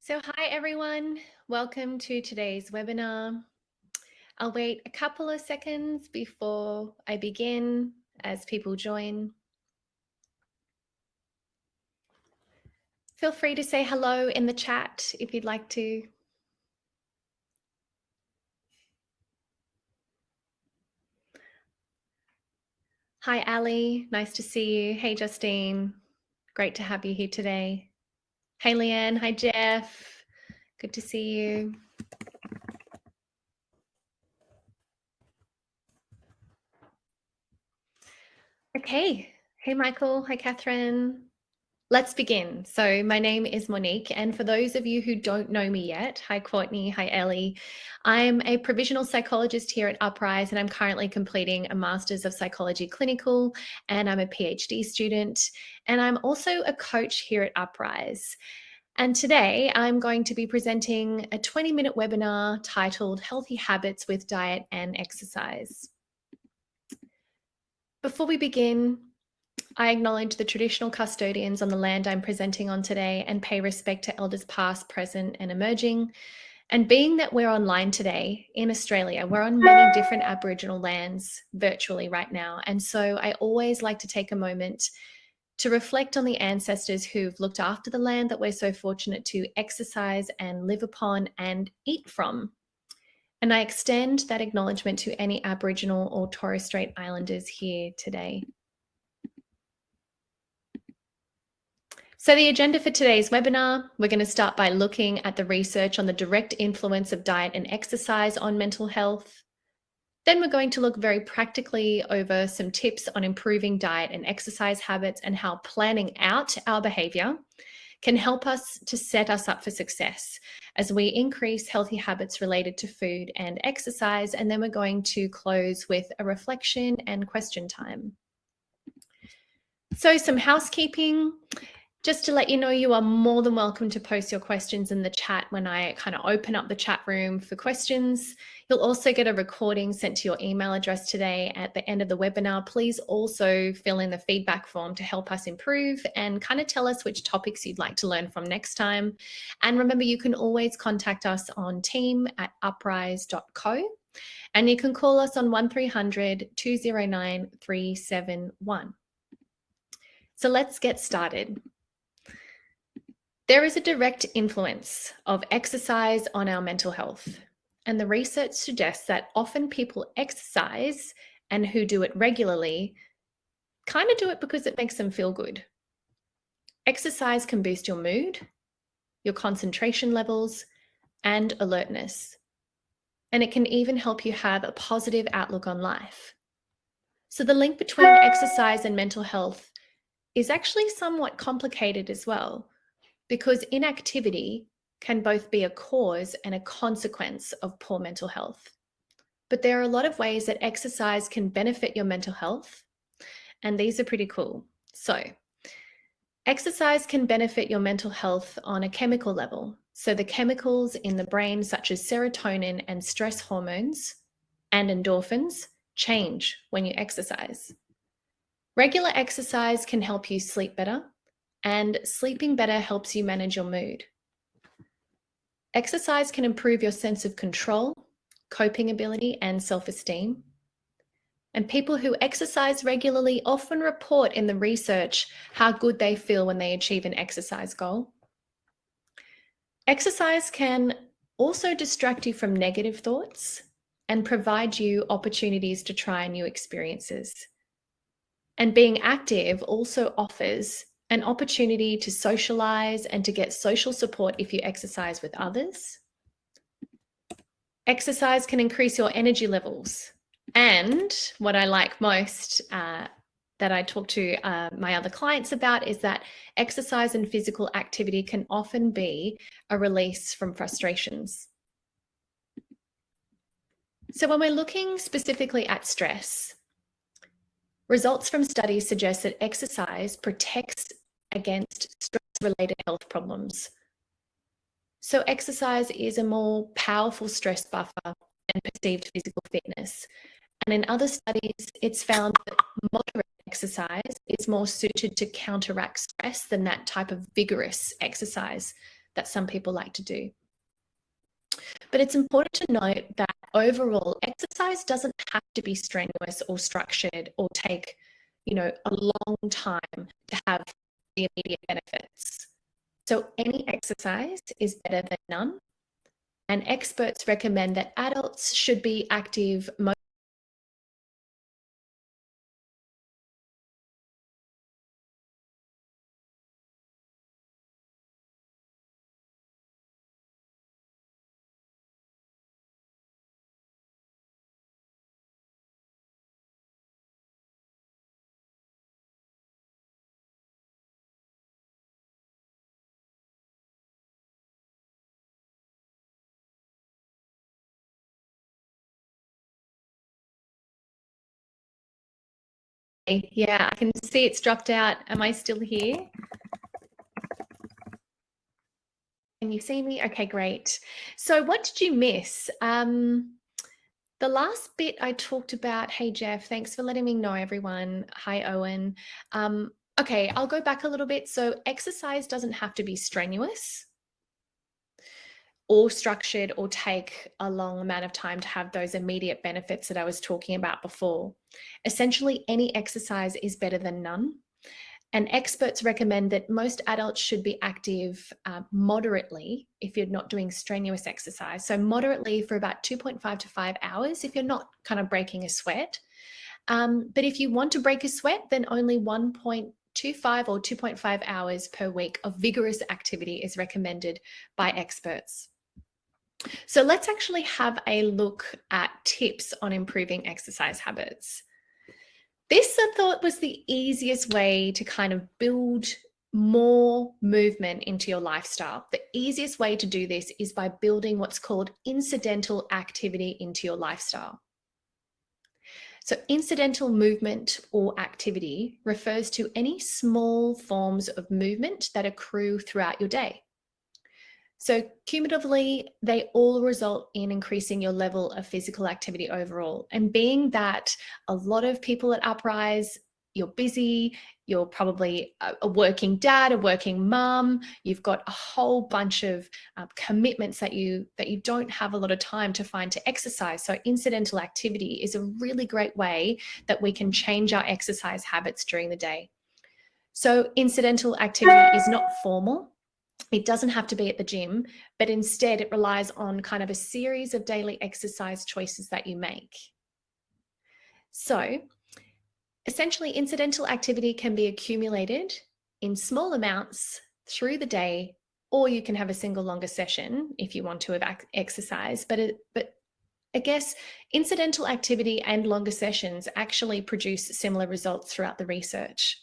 So hi everyone, welcome to today's webinar. I'll wait a couple of seconds before I begin as people join. Feel free to say hello in the chat if you'd like to. Hi Ali, nice to see you. Hey Justine, great to have you here today. Hey Leanne, hi Jeff, good to see you. Okay, hey Michael, hi Catherine. Let's begin. So my name is Monique, and for those of you who don't know me yet, hi Courtney, hi Ellie. I'm a provisional psychologist here at Uprise, and I'm currently completing a Master's of Psychology Clinical, and I'm a PhD student, and I'm also a coach here at Uprise. And today I'm going to be presenting a 20-minute webinar titled Healthy Habits with Diet and Exercise. Before we begin, I acknowledge the traditional custodians on the land I'm presenting on today and pay respect to elders past, present, and emerging. And being that we're online today in Australia, we're on many different Aboriginal lands virtually right now. And so I always like to take a moment to reflect on the ancestors who've looked after the land that we're so fortunate to exercise and live upon and eat from. And I extend that acknowledgement to any Aboriginal or Torres Strait Islanders here today. So the agenda for today's webinar, we're going to start by looking at the research on the direct influence of diet and exercise on mental health. Then we're going to look very practically over some tips on improving diet and exercise habits and how planning out our behavior can help us to set us up for success as we increase healthy habits related to food and exercise. And then we're going to close with a reflection and question time. So some housekeeping. Just to let you know, you are more than welcome to post your questions in the chat when I kind of open up the chat room for questions. You'll also get a recording sent to your email address today at the end of the webinar. Please also fill in the feedback form to help us improve and kind of tell us which topics you'd like to learn from next time. And remember, you can always contact us on team@uprise.co, and you can call us on 1300 209 371. So let's get started. There is a direct influence of exercise on our mental health, and the research suggests that often people exercise and who do it regularly kind of do it because it makes them feel good. Exercise can boost your mood, your concentration levels, and alertness, and it can even help you have a positive outlook on life. So the link between exercise and mental health is actually somewhat complicated as well, because inactivity can both be a cause and a consequence of poor mental health. But there are a lot of ways that exercise can benefit your mental health, and these are pretty cool. So, exercise can benefit your mental health on a chemical level. So the chemicals in the brain, such as serotonin and stress hormones and endorphins, change when you exercise. Regular exercise can help you sleep better, and sleeping better helps you manage your mood. Exercise can improve your sense of control, coping ability, and self-esteem. And people who exercise regularly often report in the research how good they feel when they achieve an exercise goal. Exercise can also distract you from negative thoughts and provide you opportunities to try new experiences. And being active also offers an opportunity to socialize and to get social support if you exercise with others. Exercise can increase your energy levels. And what I like most that I talk to my other clients about is that exercise and physical activity can often be a release from frustrations. So when we're looking specifically at stress, results from studies suggest that exercise protects against stress-related health problems. So exercise is a more powerful stress buffer than perceived physical fitness. And in other studies, it's found that moderate exercise is more suited to counteract stress than that type of vigorous exercise. that some people like to do. But it's important to note that overall, exercise doesn't have to be strenuous or structured or take, a long time to have the immediate benefits. So any exercise is better than none. And experts recommend that adults should be active most Yeah, I can see it's dropped out. Am I still here? Can you see me? Okay, great. So what did you miss? The last bit I talked about, hey Jeff, thanks for letting me know, everyone. Hi, Owen. Okay, I'll go back a little bit. So exercise doesn't have to be strenuous or structured or take a long amount of time to have those immediate benefits that I was talking about before. Essentially, any exercise is better than none. And experts recommend that most adults should be active moderately if you're not doing strenuous exercise. So moderately for about 2.5 to 5 hours if you're not kind of breaking a sweat. But if you want to break a sweat, then only 1.25 or 2.5 hours per week of vigorous activity is recommended by experts. So let's actually have a look at tips on improving exercise habits. This, I thought, was the easiest way to kind of build more movement into your lifestyle. The easiest way to do this is by building what's called incidental activity into your lifestyle. So incidental movement or activity refers to any small forms of movement that accrue throughout your day. So cumulatively, they all result in increasing your level of physical activity overall. And being that a lot of people at Uprise, you're busy, you're probably a working dad, a working mum, you've got a whole bunch of commitments that you don't have a lot of time to find to exercise. So incidental activity is a really great way that we can change our exercise habits during the day. So incidental activity is not formal. It doesn't have to be at the gym, but instead it relies on kind of a series of daily exercise choices that you make. So essentially, incidental activity can be accumulated in small amounts through the day, or you can have a single longer session if you want to have exercise. But I guess incidental activity and longer sessions actually produce similar results throughout the research.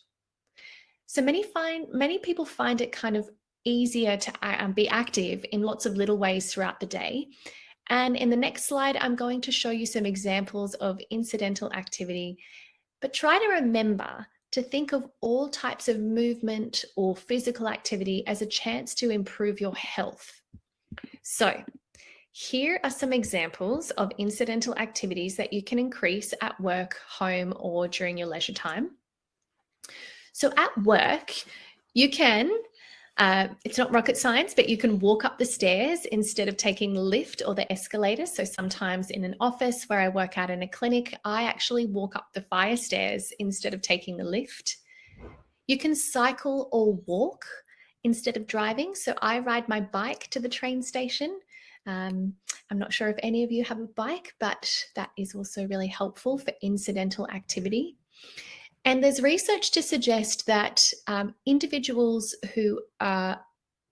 So many people find it kind of easier to be active in lots of little ways throughout the day. And in the next slide, I'm going to show you some examples of incidental activity. But try to remember to think of all types of movement or physical activity as a chance to improve your health. So here are some examples of incidental activities that you can increase at work, home, or during your leisure time. So at work, you can, it's not rocket science, but you can walk up the stairs instead of taking the lift or the escalator. So sometimes in an office where I work out in a clinic, I actually walk up the fire stairs instead of taking the lift. You can cycle or walk instead of driving. So I ride my bike to the train station. I'm not sure if any of you have a bike, but that is also really helpful for incidental activity. And there's research to suggest that individuals who are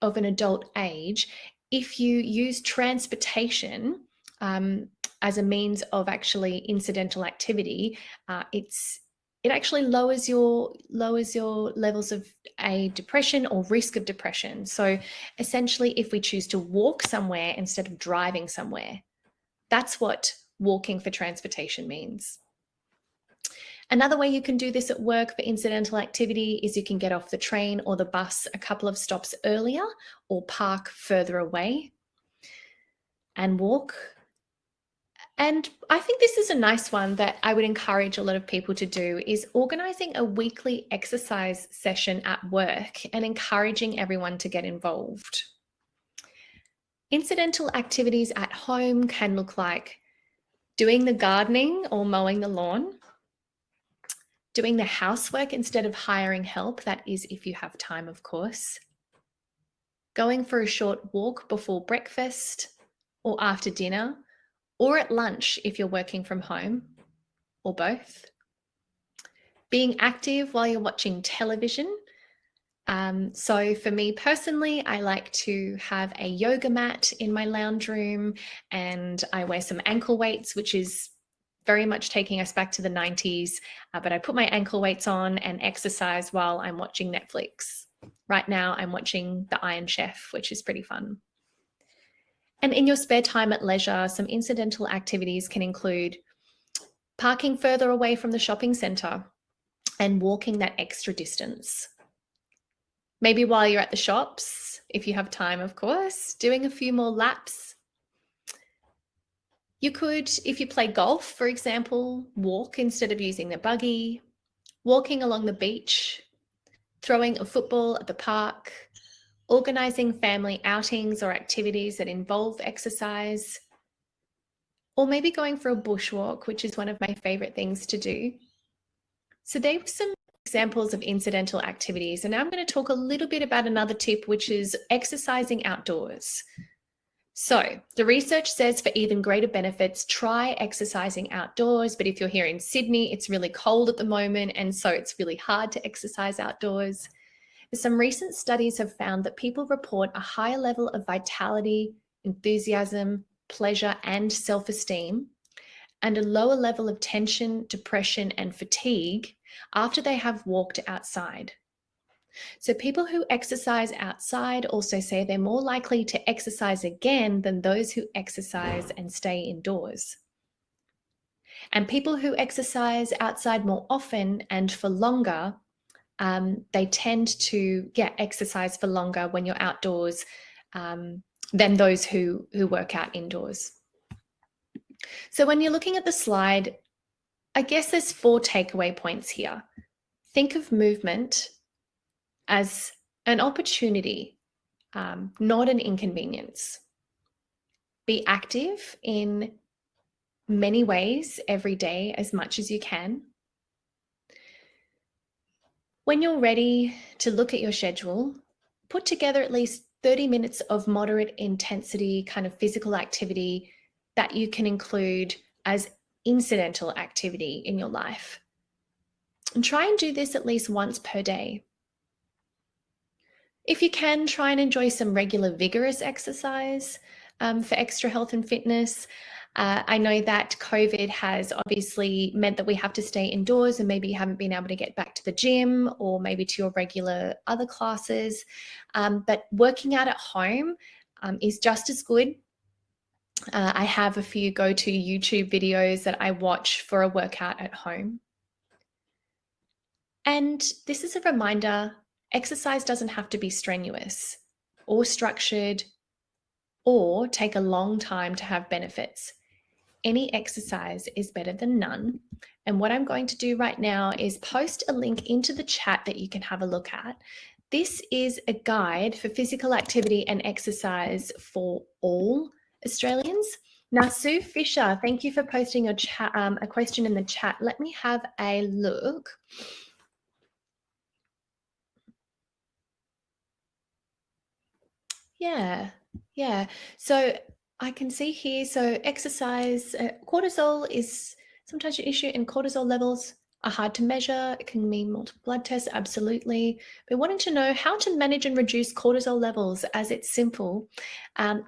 of an adult age, if you use transportation as a means of actually incidental activity, it actually lowers your levels of a depression or risk of depression. So essentially, if we choose to walk somewhere instead of driving somewhere, that's what walking for transportation means. Another way you can do this at work for incidental activity is you can get off the train or the bus a couple of stops earlier or park further away and walk. And I think this is a nice one that I would encourage a lot of people to do, is organising a weekly exercise session at work and encouraging everyone to get involved. Incidental activities at home can look like doing the gardening or mowing the lawn, doing the housework instead of hiring help, that is if you have time, of course, going for a short walk before breakfast or after dinner, or at lunch if you're working from home, or both. Being active while you're watching television. So for me personally, I like to have a yoga mat in my lounge room, and I wear some ankle weights, which is very much taking us back to the 90s, but I put my ankle weights on and exercise while I'm watching Netflix. Right now I'm watching The Iron Chef, which is pretty fun. And in your spare time at leisure, some incidental activities can include parking further away from the shopping centre and walking that extra distance. Maybe while you're at the shops, if you have time, of course, doing a few more laps. You could, if you play golf, for example, walk instead of using the buggy, walking along the beach, throwing a football at the park, organising family outings or activities that involve exercise, or maybe going for a bushwalk, which is one of my favourite things to do. So they were some examples of incidental activities. And now I'm going to talk a little bit about another tip, which is exercising outdoors. So the research says for even greater benefits, try exercising outdoors. But if you're here in Sydney, it's really cold at the moment, and so it's really hard to exercise outdoors. Some recent studies have found that people report a higher level of vitality, enthusiasm, pleasure, and self-esteem, and a lower level of tension, depression, and fatigue after they have walked outside. So people who exercise outside also say they're more likely to exercise again than those who exercise and stay indoors. And people who exercise outside more often and for longer, they tend to exercise for longer when you're outdoors than those who work out indoors. So when you're looking at the slide, I guess there's 4 takeaway points here. Think of movement as an opportunity, not an inconvenience. Be active in many ways every day, as much as you can. When you're ready to look at your schedule, put together at least 30 minutes of moderate intensity kind of physical activity that you can include as incidental activity in your life. And try and do this at least once per day. If you can, try and enjoy some regular vigorous exercise for extra health and fitness. I know that COVID has obviously meant that we have to stay indoors, and maybe you haven't been able to get back to the gym or maybe to your regular other classes. But working out at home is just as good. I have a few go-to YouTube videos that I watch for a workout at home. And this is a reminder, exercise doesn't have to be strenuous or structured or take a long time to have benefits. Any exercise is better than none. And what I'm going to do right now is post a link into the chat that you can have a look at. This is a guide for physical activity and exercise for all Australians. Now, Sue Fisher, thank you for posting a question in the chat. Let me have a look. Yeah. So I can see here, so exercise, cortisol is sometimes an issue, and cortisol levels are hard to measure. It can mean multiple blood tests, absolutely. But wanting to know how to manage and reduce cortisol levels, as it's simple.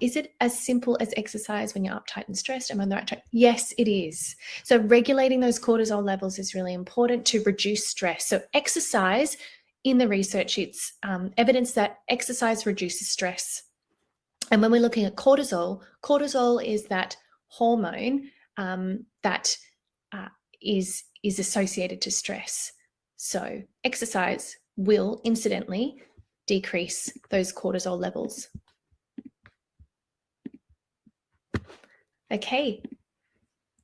Is it as simple as exercise when you're uptight and stressed? Am I on the right track? Yes, it is. So regulating those cortisol levels is really important to reduce stress. So exercise, in the research, it's evidence that exercise reduces stress. And when we're looking at cortisol, cortisol is that hormone that is associated to stress. So exercise will incidentally decrease those cortisol levels. Okay,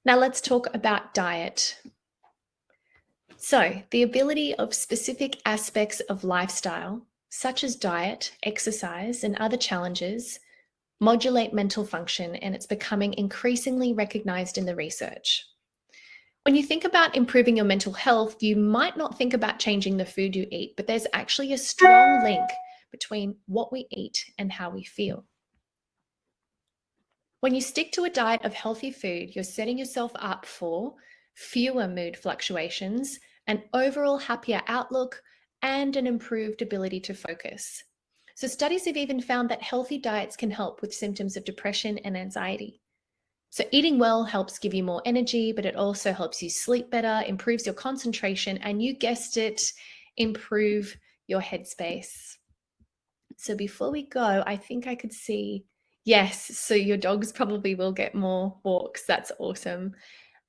now let's talk about diet. So the ability of specific aspects of lifestyle, such as diet, exercise, and other challenges, modulate mental function, and it's becoming increasingly recognized in the research. When you think about improving your mental health, you might not think about changing the food you eat, but there's actually a strong link between what we eat and how we feel. When you stick to a diet of healthy food, you're setting yourself up for fewer mood fluctuations, an overall happier outlook, and an improved ability to focus. So, studies have even found that healthy diets can help with symptoms of depression and anxiety. So, eating well helps give you more energy, but it also helps you sleep better, improves your concentration, and you guessed it, improve your headspace. So, before we go, I think I could see, yes, so your dogs probably will get more walks. That's awesome.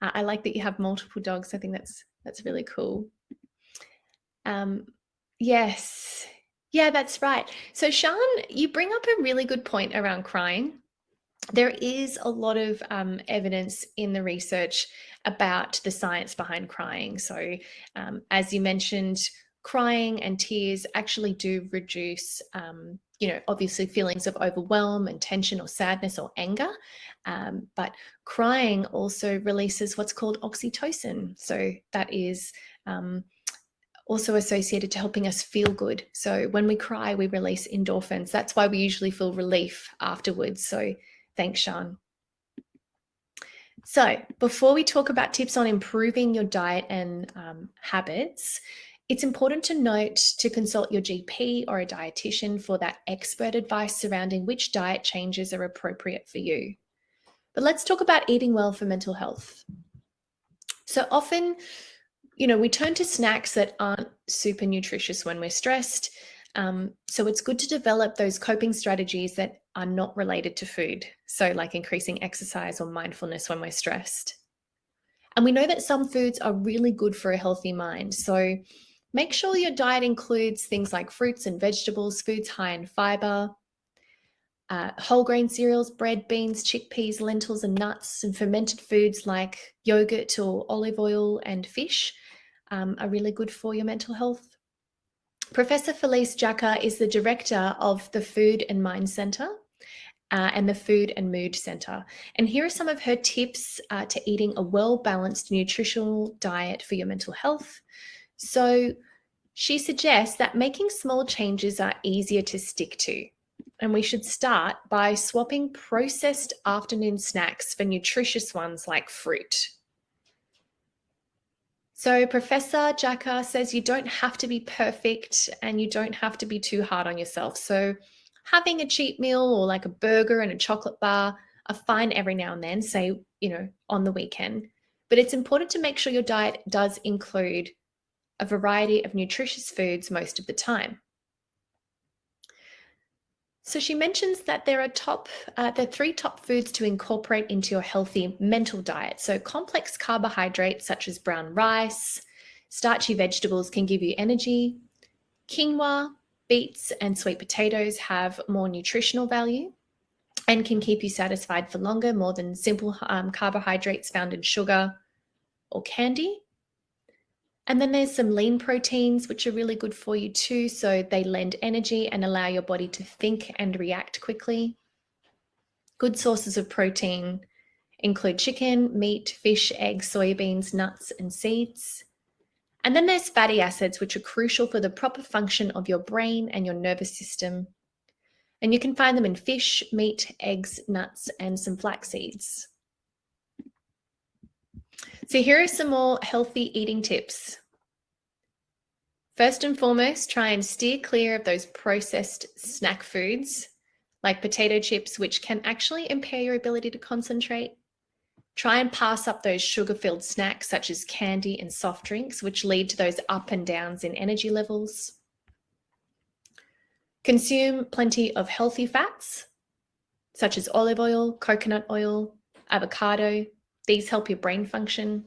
I like that you have multiple dogs. I think that's really cool. Yes. Yeah, that's right. So, Sean, you bring up a really good point around crying. There is a lot of evidence in the research about the science behind crying. So, as you mentioned, crying and tears actually do reduce, obviously feelings of overwhelm and tension or sadness or anger. But crying also releases what's called oxytocin. So, that is also associated to helping us feel good. So when we cry, we release endorphins. That's why we usually feel relief afterwards. So thanks, Sean. So before we talk about tips on improving your diet and habits, it's important to note to consult your GP or a dietitian for that expert advice surrounding which diet changes are appropriate for you. But let's talk about eating well for mental health. So often, we turn to snacks that aren't super nutritious when we're stressed. So it's good to develop those coping strategies that are not related to food. So like increasing exercise or mindfulness when we're stressed. And we know that some foods are really good for a healthy mind. So make sure your diet includes things like fruits and vegetables, foods high in fiber, whole grain cereals, bread, beans, chickpeas, lentils, and nuts, and fermented foods like yogurt or olive oil and fish are really good for your mental health. Professor Felice Jacka is the director of the Food and Mind Center and the Food and Mood Center. And here are some of her tips to eating a well-balanced nutritional diet for your mental health. So she suggests that making small changes are easier to stick to. And we should start by swapping processed afternoon snacks for nutritious ones like fruit. So Professor Jacka says you don't have to be perfect and you don't have to be too hard on yourself. So having a cheat meal or like a burger and a chocolate bar are fine every now and then, say, on the weekend. But it's important to make sure your diet does include a variety of nutritious foods most of the time. So she mentions that there are 3 top foods to incorporate into your healthy mental diet. So complex carbohydrates such as brown rice, starchy vegetables can give you energy. Quinoa, beets, and sweet potatoes have more nutritional value and can keep you satisfied for longer, more than simple carbohydrates found in sugar or candy. And then there's some lean proteins, which are really good for you too. So they lend energy and allow your body to think and react quickly. Good sources of protein include chicken, meat, fish, eggs, soybeans, nuts, and seeds. And then there's fatty acids, which are crucial for the proper function of your brain and your nervous system. And you can find them in fish, meat, eggs, nuts, and some flax seeds. So here are some more healthy eating tips. First and foremost, try and steer clear of those processed snack foods like potato chips, which can actually impair your ability to concentrate. Try and pass up those sugar-filled snacks such as candy and soft drinks, which lead to those up and downs in energy levels. Consume plenty of healthy fats, such as olive oil, coconut oil, avocado. These help your brain function.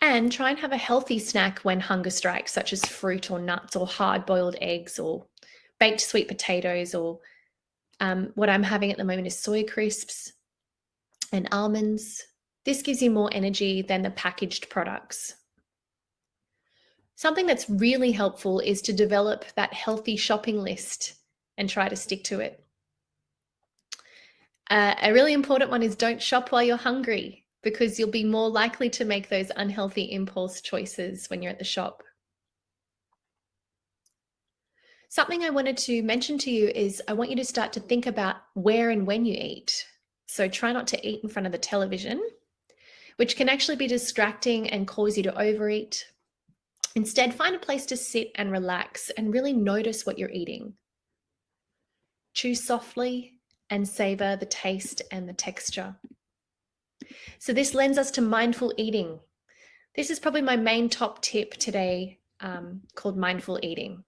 And try and have a healthy snack when hunger strikes, such as fruit or nuts or hard-boiled eggs or baked sweet potatoes, or what I'm having at the moment is soy crisps and almonds. This gives you more energy than the packaged products. Something that's really helpful is to develop that healthy shopping list and try to stick to it. A really important one is don't shop while you're hungry, because you'll be more likely to make those unhealthy impulse choices when you're at the shop. Something I wanted to mention to you is I want you to start to think about where and when you eat. So try not to eat in front of the television, which can actually be distracting and cause you to overeat. Instead, find a place to sit and relax and really notice what you're eating. Chew softly and savor the taste and the texture. So this lends us to mindful eating. This is probably my main top tip today, called mindful eating.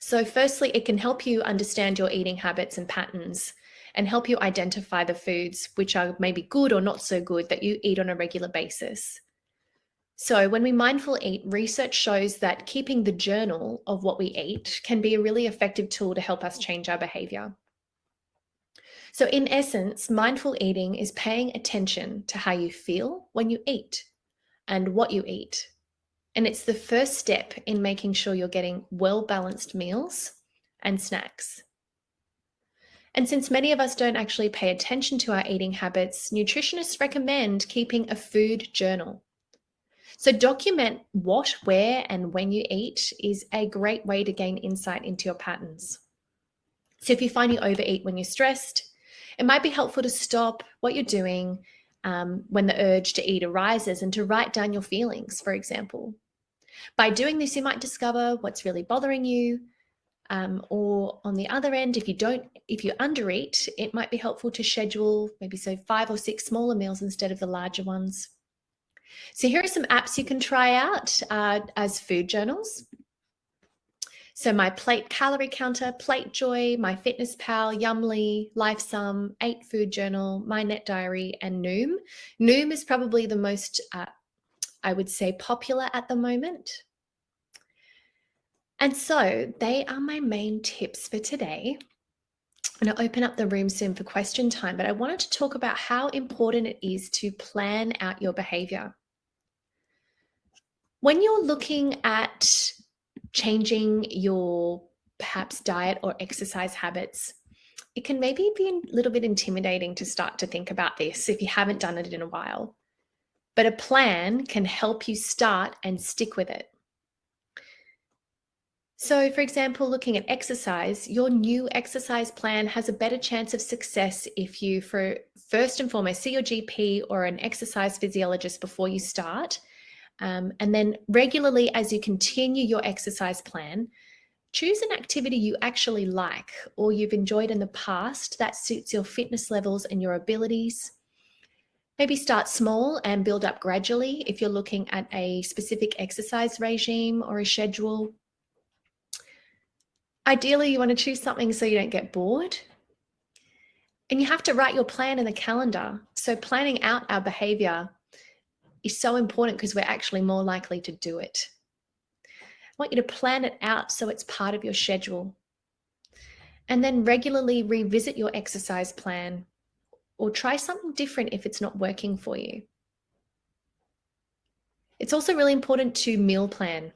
So firstly, it can help you understand your eating habits and patterns and help you identify the foods which are maybe good or not so good that you eat on a regular basis. So when we mindful eat, research shows that keeping the journal of what we eat can be a really effective tool to help us change our behavior. So in essence, mindful eating is paying attention to how you feel when you eat and what you eat. And it's the first step in making sure you're getting well-balanced meals and snacks. And since many of us don't actually pay attention to our eating habits, nutritionists recommend keeping a food journal. So document what, where, and when you eat is a great way to gain insight into your patterns. So if you find you overeat when you're stressed, it might be helpful to stop what you're doing when the urge to eat arises and to write down your feelings, for example. By doing this, you might discover what's really bothering you. Or on the other end, if you undereat, it might be helpful to schedule maybe 5 or 6 smaller meals instead of the larger ones. So here are some apps you can try out as food journals. So my Plate Calorie Counter, Plate Joy, My Fitness Pal, Yumly, LifeSum, 8 Food Journal, My Net Diary, and Noom. Noom is probably the most, I would say, popular at the moment. And so they are my main tips for today. I'm going to open up the room soon for question time, but I wanted to talk about how important it is to plan out your behavior. When you're looking at changing your perhaps diet or exercise habits, it can maybe be a little bit intimidating to start to think about this if you haven't done it in a while. But a plan can help you start and stick with it. So, for example, looking at exercise, your new exercise plan has a better chance of success if you, first and foremost, see your GP or an exercise physiologist before you start. And then regularly, as you continue your exercise plan, choose an activity you actually like or you've enjoyed in the past that suits your fitness levels and your abilities. Maybe start small and build up gradually if you're looking at a specific exercise regime or a schedule. Ideally, you want to choose something so you don't get bored. And you have to write your plan in the calendar. So planning out our behavior is so important because we're actually more likely to do it. I want you to plan it out so it's part of your schedule. And then regularly revisit your exercise plan or try something different if it's not working for you. It's also really important to meal plan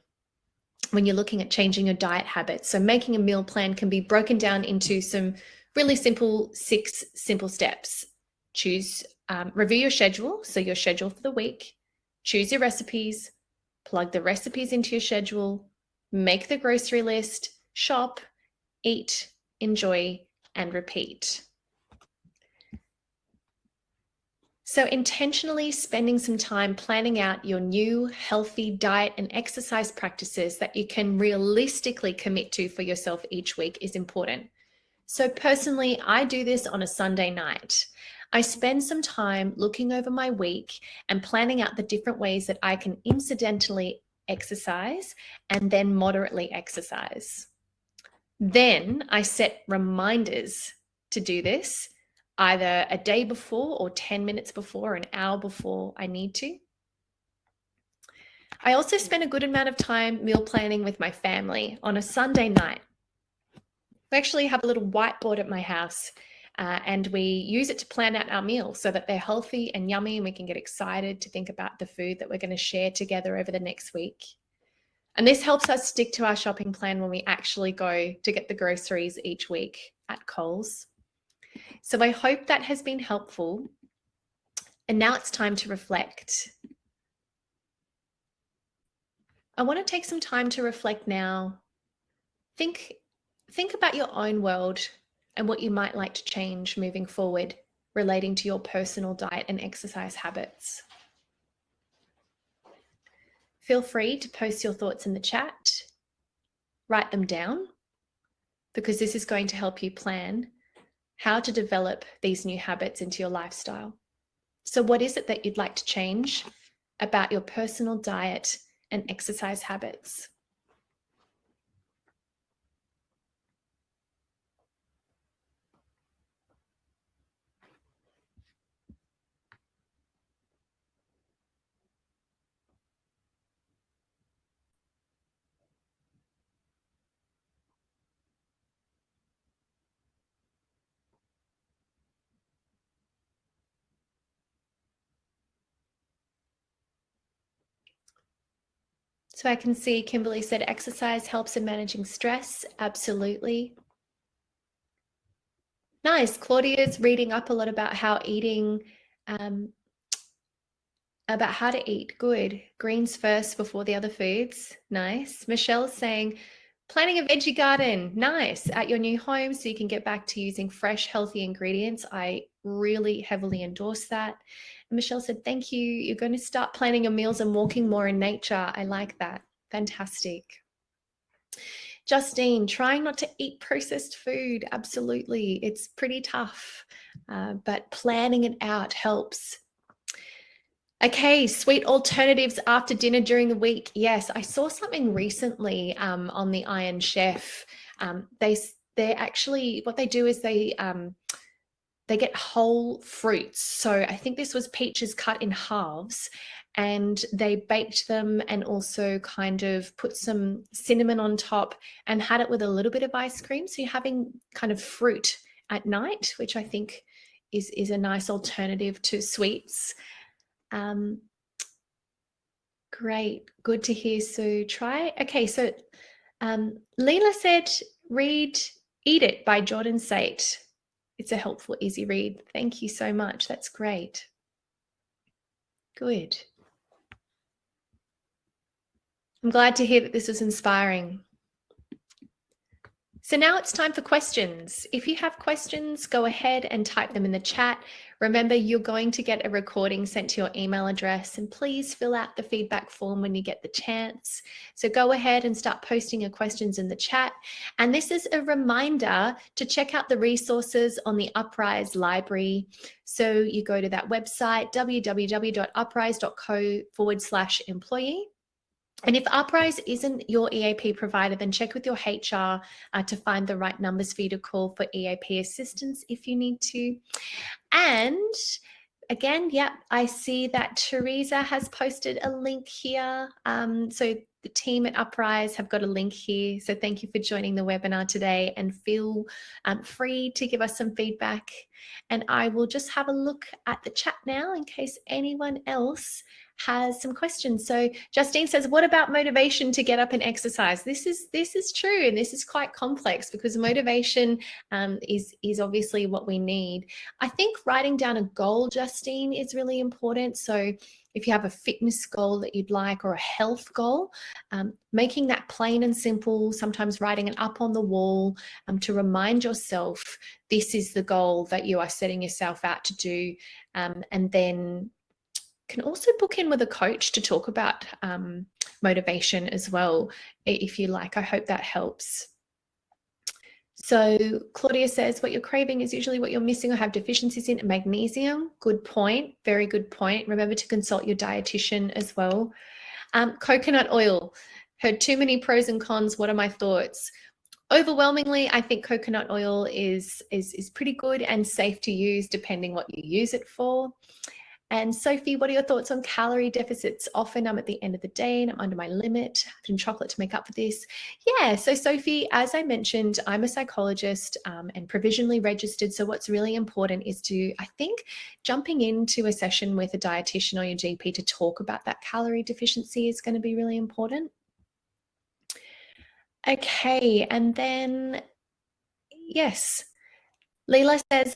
when you're looking at changing your diet habits. So making a meal plan can be broken down into some really simple 6 simple steps. Review your schedule, so your schedule for the week, choose your recipes, plug the recipes into your schedule, make the grocery list, shop, eat, enjoy, and repeat. So intentionally spending some time planning out your new healthy diet and exercise practices that you can realistically commit to for yourself each week is important. So personally, I do this on a Sunday night. I spend some time looking over my week and planning out the different ways that I can incidentally exercise and then moderately exercise. Then I set reminders to do this, either a day before or 10 minutes before, an hour before I need to. I also spend a good amount of time meal planning with my family on a Sunday night. We actually have a little whiteboard at my house and we use it to plan out our meals so that they're healthy and yummy and we can get excited to think about the food that we're going to share together over the next week. And this helps us stick to our shopping plan when we actually go to get the groceries each week at Coles. So I hope that has been helpful. And now it's time to reflect. I want to take some time to reflect now. Think about your own world and what you might like to change moving forward relating to your personal diet and exercise habits. Feel free to post your thoughts in the chat. Write them down, because this is going to help you plan how to develop these new habits into your lifestyle. So what is it that you'd like to change about your personal diet and exercise habits? So I can see Kimberly said exercise helps in managing stress. Absolutely. Nice. Claudia's reading up a lot about how eating, about how to eat. Good. Greens first before the other foods. Nice. Michelle's saying planning a veggie garden. Nice. At your new home so you can get back to using fresh, healthy ingredients. I really heavily endorse that. And Michelle said, thank you. You're going to start planning your meals and walking more in nature. I like that. Fantastic. Justine, trying not to eat processed food. Absolutely. It's pretty tough, but planning it out helps. Okay, sweet alternatives after dinner during the week. Yes, I saw something recently on the Iron Chef. They're actually, what they do is they get whole fruits. So I think this was peaches cut in halves, and they baked them and also kind of put some cinnamon on top and had it with a little bit of ice cream. So you're having kind of fruit at night, which I think is a nice alternative to sweets. Great, good to hear. So try. Okay, so Leela said, read Eat It by Jordan Sate. It's a helpful, easy read. Thank you so much. That's great. Good. I'm glad to hear that this was inspiring. So now it's time for questions. If you have questions, go ahead and type them in the chat. Remember, you're going to get a recording sent to your email address, and please fill out the feedback form when you get the chance. So go ahead and start posting your questions in the chat. And this is a reminder to check out the resources on the Uprise library. So you go to that website, www.uprise.co/employee. And if Uprise isn't your EAP provider, then check with your HR to find the right numbers for you to call for EAP assistance if you need to. And again, I see that Teresa has posted a link here. So the team at Uprise have got a link here. So thank you for joining the webinar today, and feel free to give us some feedback. And I will just have a look at the chat now in case anyone else has some questions. So Justine says, what about motivation to get up and exercise? This is true, and this is quite complex because motivation is obviously what we need. I think writing down a goal, Justine, is really important. So if you have a fitness goal that you'd like, or a health goal, making that plain and simple, sometimes writing it up on the wall to remind yourself this is the goal that you are setting yourself out to do. And then can also book in with a coach to talk about motivation as well, if you like. I hope that helps. So Claudia says, what you're craving is usually what you're missing or have deficiencies in. Magnesium. Good point. Very good point. Remember to consult your dietitian as well. Coconut oil. Heard too many pros and cons. What are my thoughts? Overwhelmingly, I think coconut oil is pretty good and safe to use depending what you use it for. And Sophie, what are your thoughts on calorie deficits? Often I'm at the end of the day and I'm under my limit, having chocolate to make up for this. Yeah, so Sophie, as I mentioned, I'm a psychologist and provisionally registered. So what's really important is to, I think, jumping into a session with a dietitian or your GP to talk about that calorie deficiency is going to be really important. Okay, and then, yes, Leela says,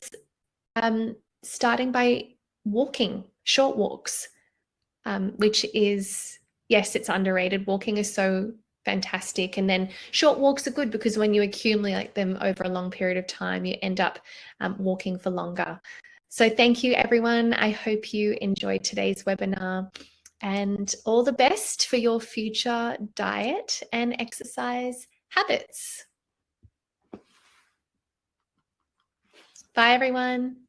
starting by walking, short walks, which is, yes, it's underrated. Walking is so fantastic. And then short walks are good because when you accumulate them over a long period of time, you end up walking for longer. So thank you, everyone. I hope you enjoyed today's webinar, and all the best for your future diet and exercise habits. Bye, everyone.